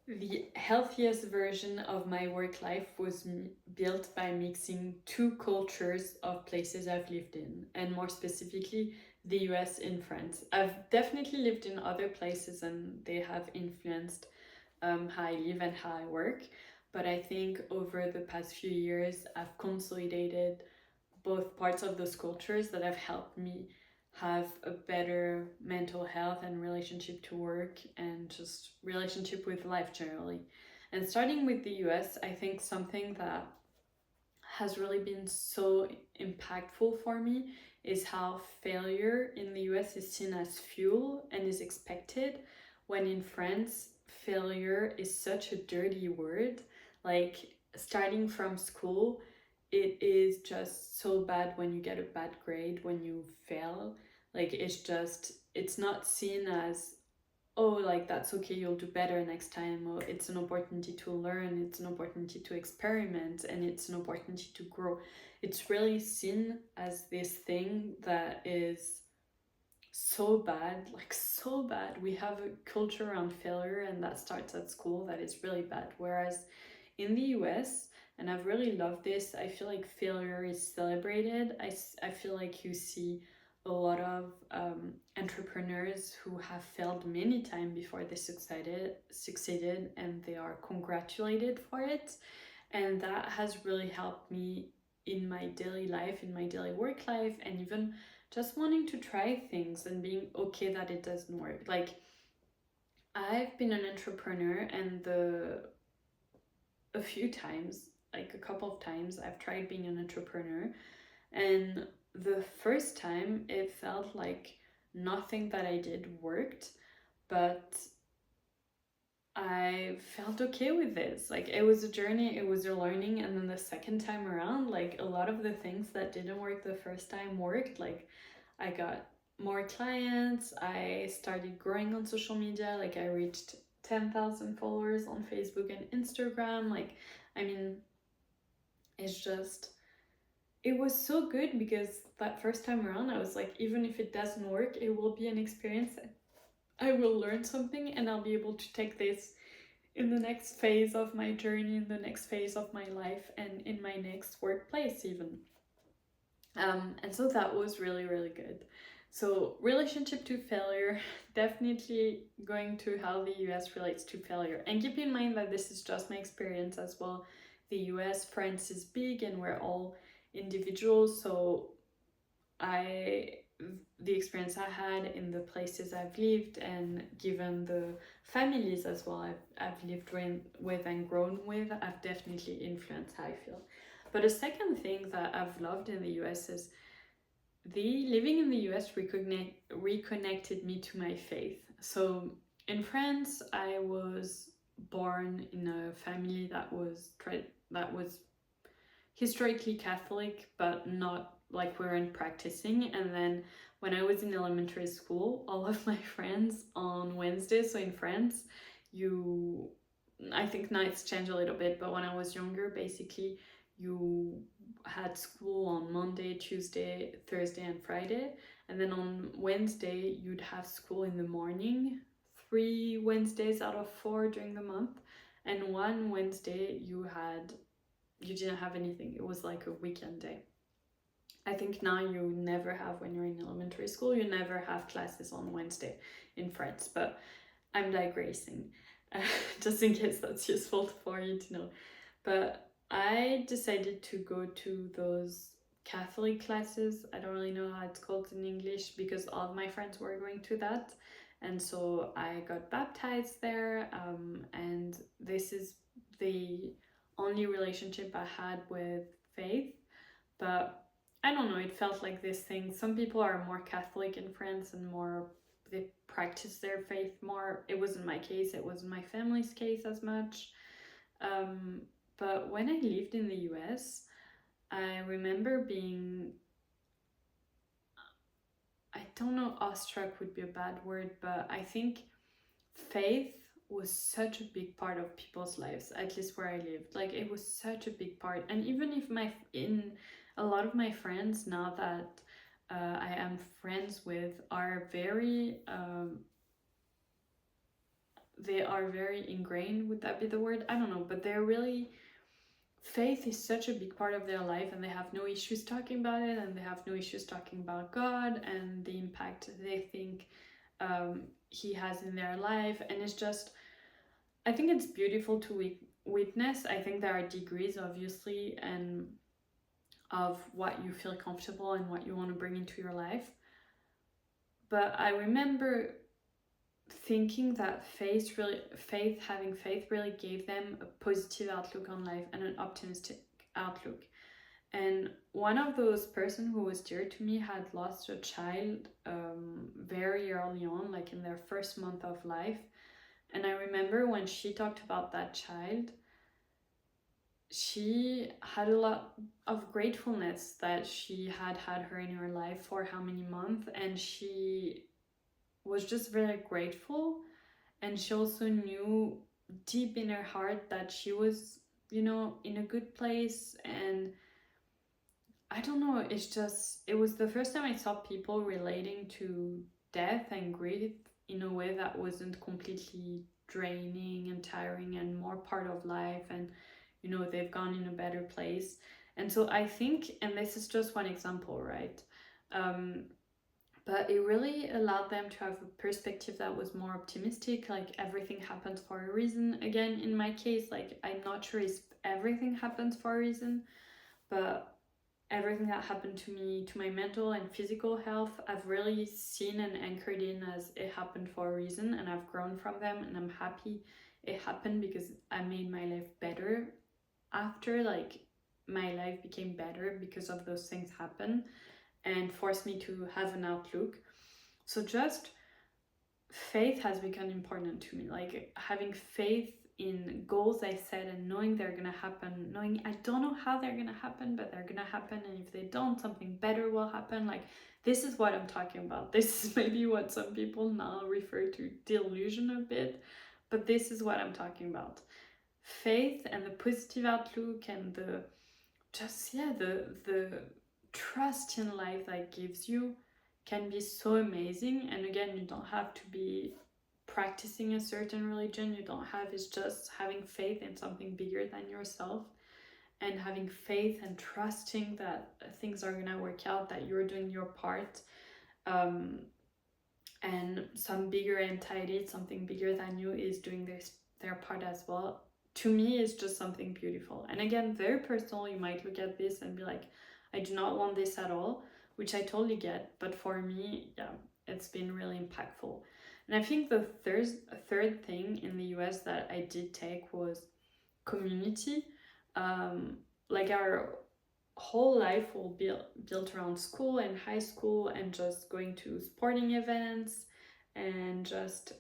The healthiest version of my work life was built by mixing two cultures of places I've lived in, and more specifically, the US and France. I've definitely lived in other places and they have influenced how I live and how I work. But I think over the past few years, I've consolidated both parts of those cultures that have helped me have a better mental health and relationship to work and just relationship with life generally. And starting with the US, I think something that has really been so impactful for me is how failure in the US is seen as fuel and is expected, when in France, failure is such a dirty word. Like, starting from school, it is just so bad when you get a bad grade, when you fail. Like, it's not seen as, oh, like that's okay, you'll do better next time, or it's an opportunity to learn, it's an opportunity to experiment, and it's an opportunity to grow. It's really seen as this thing that is so bad, like so bad. We have a culture around failure, and that starts at school, that is really bad. Whereas in the US, and I've really loved this, I feel like failure is celebrated. I feel like you see a lot of entrepreneurs who have failed many times before they succeeded, and they are congratulated for it. And that has really helped me in my daily life, in my daily work life, and even just wanting to try things and being okay that it doesn't work. Like, I've been an entrepreneur, and a few times, like a couple of times, I've tried being an entrepreneur, and the first time it felt like nothing that I did worked, but I felt okay with this. Like, it was a journey, it was a learning, and then the second time around, like a lot of the things that didn't work the first time worked. Like, I got more clients, I started growing on social media, like I reached 10,000 followers on Facebook and Instagram. Like, I mean, it's just, it was so good because that first time around, I was like, even if it doesn't work, it will be an experience. I will learn something and I'll be able to take this in the next phase of my journey, in the next phase of my life, and in my next workplace, even. And so that was really, really good. So, relationship to failure, definitely going to how the US relates to failure. And keep in mind that this is just my experience as well. The US, France is big, and we're all individuals. So, I the experience I had in the places I've lived, and given the families as well I've lived with and grown with, I've definitely influenced how I feel. But a second thing that I've loved in the US is the living in the US reconnected me to my faith. So in France, I was born in a family that was historically Catholic, but not like we weren't practicing. And then when I was in elementary school, all of my friends on Wednesday, so in France, you, I think now it's changed a little bit, but when I was younger, basically, you had school on Monday, Tuesday, Thursday, and Friday. And then on Wednesday, you'd have school in the morning, 3 Wednesdays out of 4 during the month. And one Wednesday, you didn't have anything. It was like a weekend day. I think now you never have, when you're in elementary school, you never have classes on Wednesday in France, but I'm digressing, just in case that's useful for you to know. But I decided to go to those Catholic classes. I don't really know how it's called in English, because all of my friends were going to that. And so I got baptized there, and this is the only relationship I had with faith. But I don't know, it felt like this thing. Some people are more Catholic in France and more, they practice their faith more. It wasn't my case, it wasn't my family's case as much. Um, but when I lived in the US, I remember being, I don't know, awestruck would be a bad word, but I think faith was such a big part of people's lives, at least where I lived. Like, it was such a big part. And even if in a lot of my friends now that I am friends with are very they are very ingrained, would that be the word? I don't know, but they're really, faith is such a big part of their life, and they have no issues talking about it, and they have no issues talking about God and the impact they think he has in their life. And it's just, I think it's beautiful to witness. I think there are degrees, obviously, and of what you feel comfortable and what you want to bring into your life. But I remember thinking that having faith really gave them a positive outlook on life and an optimistic outlook. And one of those person who was dear to me had lost a child very early on, like in their first month of life. And I remember when she talked about that child, she had a lot of gratefulness that she had her in her life for how many months, and she was just very grateful. And she also knew deep in her heart that she was, you know, in a good place. And I don't know, it's just, it was the first time I saw people relating to death and grief in a way that wasn't completely draining and tiring and more part of life, and you know, they've gone in a better place. And so I think, and this is just one example, right? But it really allowed them to have a perspective that was more optimistic, like everything happens for a reason. Again, in my case, like I'm not sure if everything happens for a reason, but everything that happened to me, to my mental and physical health, I've really seen and anchored in as it happened for a reason, and I've grown from them, and I'm happy it happened because I made my life better after. Like my life became better because of those things happen and forced me to have an outlook. So just faith has become important to me, like having faith in goals I set and knowing they're gonna happen, knowing I don't know how they're gonna happen, but they're gonna happen, and if they don't, something better will happen. Like this is what I'm talking about. This is maybe what some people now refer to delusion a bit, but this is what I'm talking about. Faith and the positive outlook and the just, yeah, the trust in life that gives you can be so amazing. And again, you don't have to be practicing a certain religion. You don't have, it's just having faith in something bigger than yourself, and having faith and trusting that things are gonna work out, that you're doing your part, and some bigger entity, something bigger than you, is doing their part as well. To me, is just something beautiful. And again, very personal. You might look at this and be like, I do not want this at all, which I totally get. But for me, yeah, it's been really impactful. And I think the third thing in the US that I did take was community. Like our whole life will be built around school and high school and just going to sporting events and just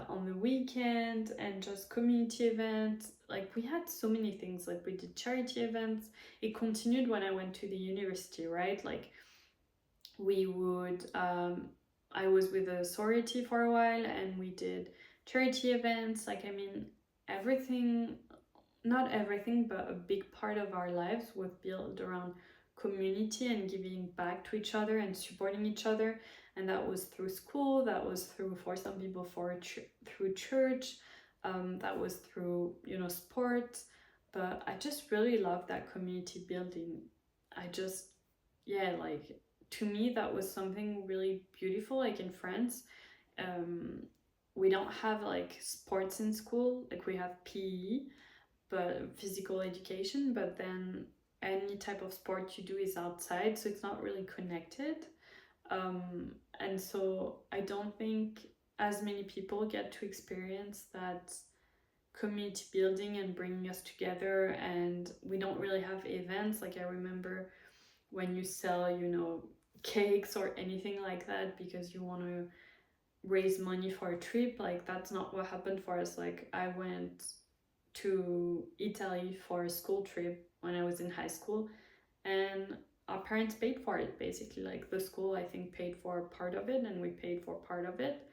on the weekend and just community events. Like we had so many things, like we did charity events. It continued when I went to the university, right? Like we would I was with a sorority for a while and we did charity events. Like I mean, everything, not everything, but a big part of our lives was built around community and giving back to each other and supporting each other. And that was through school, that was through, for some people, through church, that was through, you know, sports. But I just really love that community building. I just, yeah, like to me that was something really beautiful. Like in France, we don't have like sports in school. Like we have PE, but physical education, but then any type of sport you do is outside, so it's not really connected. And so I don't think as many people get to experience that community building and bringing us together. And we don't really have events. Like I remember when you sell, you know, cakes or anything like that because you want to raise money for a trip, like that's not what happened for us. Like I went to Italy for a school trip when I was in high school, and our parents paid for it basically. Like the school, I think, paid for part of it, and we paid for part of it.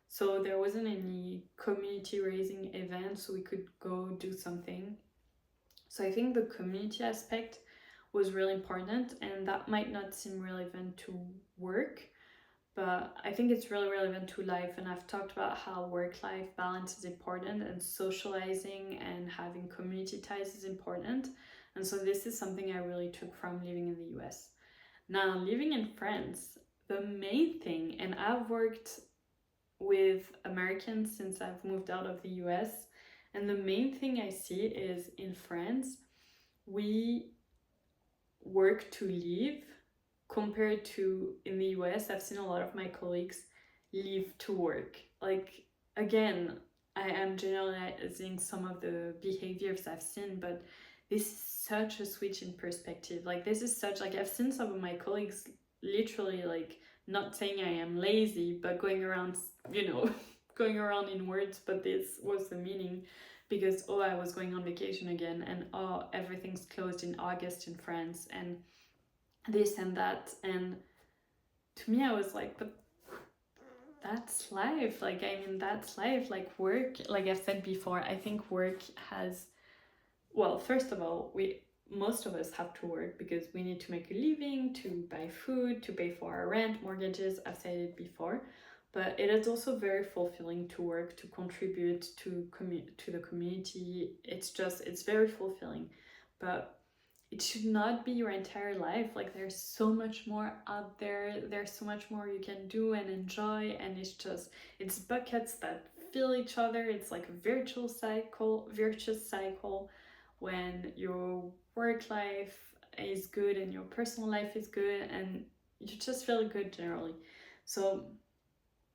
So there wasn't any community raising event, so we could go do something. So I think the community aspect was really important, and that might not seem relevant to work, but I think it's really relevant to life. And I've talked about how work-life balance is important, and socializing and having community ties is important. And so this is something I really took from living in the US. Now, living in France, the main thing, and I've worked with Americans since I've moved out of the US, and the main thing I see is in France, we work to live compared to in the US. I've seen a lot of my colleagues live to work. Like, again, I am generalizing some of the behaviors I've seen, but this is such a switch in perspective. Like, this is such, like, I've seen some of my colleagues literally, like, not saying I am lazy, but going around, you know, going around in words, but this was the meaning, because, oh, I was going on vacation again, and oh, everything's closed in August in France, and this and that. And to me, I was like, but that's life. Like, I mean, that's life. Like, work, like I've said before, I think work has, well, first of all, most of us have to work because we need to make a living, to buy food, to pay for our rent, mortgages. I've said it before, but it is also very fulfilling to work, to contribute to the community. It's very fulfilling, but it should not be your entire life. Like, there's so much more out there, there's so much more you can do and enjoy, and it's buckets that fill each other. It's like a virtuous cycle. When your work life is good and your personal life is good, and you just feel good generally. So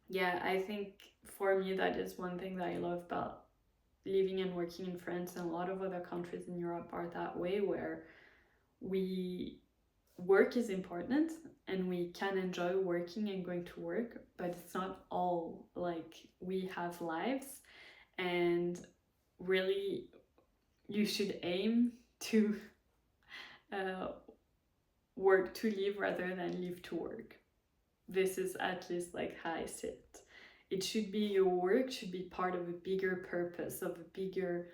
yeah, I think for me that is one thing that I love about living and working in France, and a lot of other countries in Europe are that way, where work is important and we can enjoy working and going to work, but it's not all. Like, we have lives, and really you should aim to work to live rather than live to work. This is at least like how I see it. It should be, your work should be part of a bigger purpose, of bigger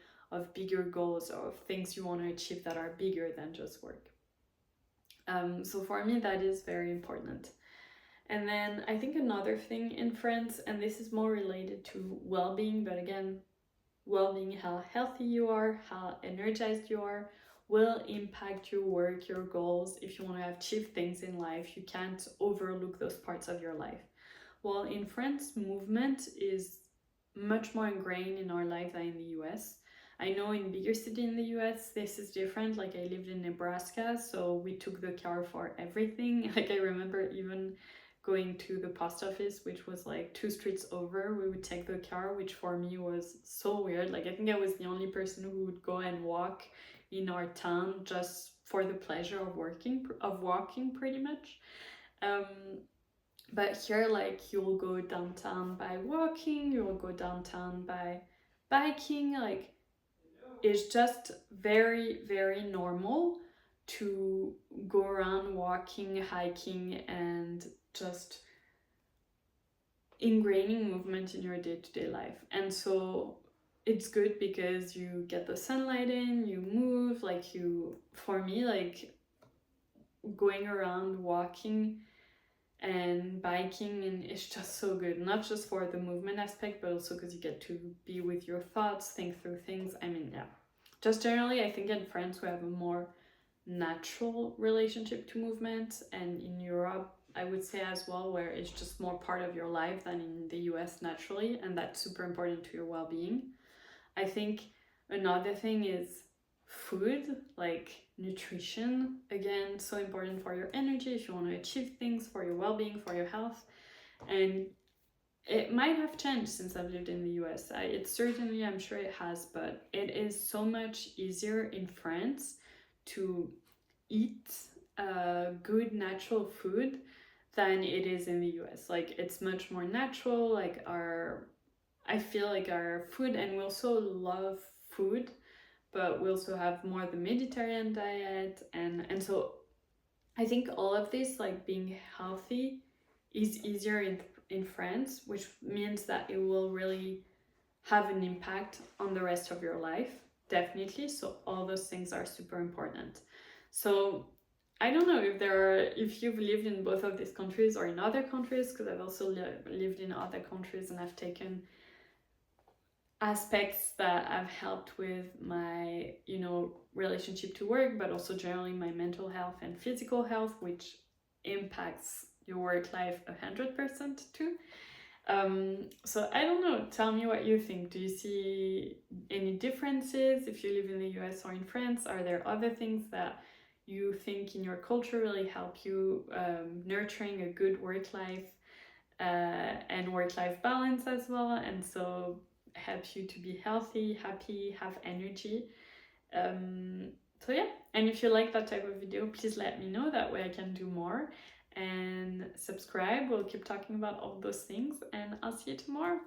goals, of things you want to achieve that are bigger than just work. So for me, that is very important. And then I think another thing in France, and this is more related to well-being, but again, well-being, how healthy you are, how energized you are, will impact your work, your goals. If you want to achieve things in life, you can't overlook those parts of your life. Well, in France, movement is much more ingrained in our life than in the US. I know in bigger city in the US, this is different. Like, I lived in Nebraska, so we took the car for everything. Like, I remember even going to the post office, which was like 2 streets over, we would take the car, which for me was so weird. Like, I think I was the only person who would go and walk in our town just for the pleasure of walking pretty much. But here, like, you'll go downtown by walking, you'll go downtown by biking. Like, it's just very, very normal to go around walking, hiking, and just ingraining movement in your day-to-day life. And so it's good because you get the sunlight in, you move. Like, for me, like, going around walking and biking, and it's just so good, not just for the movement aspect, but also because you get to be with your thoughts, think through things. I mean, yeah, just generally, I think in France we have a more natural relationship to movement, and in Europe I would say as well, where it's just more part of your life than in the US naturally, and that's super important to your well-being. I think another thing is food, like nutrition. Again, so important for your energy, if you want to achieve things, for your well-being, for your health. And it might have changed since I've lived in the US. It's certainly, I'm sure it has, but it is so much easier in France to eat good natural food than it is in the US. Like, it's much more natural. Like, I feel like our food, and we also love food, but we also have more the Mediterranean diet, and so I think all of this, like, being healthy, is easier in France, which means that it will really have an impact on the rest of your life, definitely. So all those things are super important. So I don't know if you've lived in both of these countries or in other countries, because I've also lived in other countries and I've taken aspects that have helped with my, relationship to work, but also generally my mental health and physical health, which impacts your work life 100% too. So I don't know, tell me what you think. Do you see any differences if you live in the US or in France? Are there other things that you think in your culture really help you nurturing a good work life and work life balance as well, and so helps you to be healthy, happy, have energy? So yeah, and if you like that type of video, please let me know. That way I can do more. And subscribe. We'll keep talking about all those things, and I'll see you tomorrow.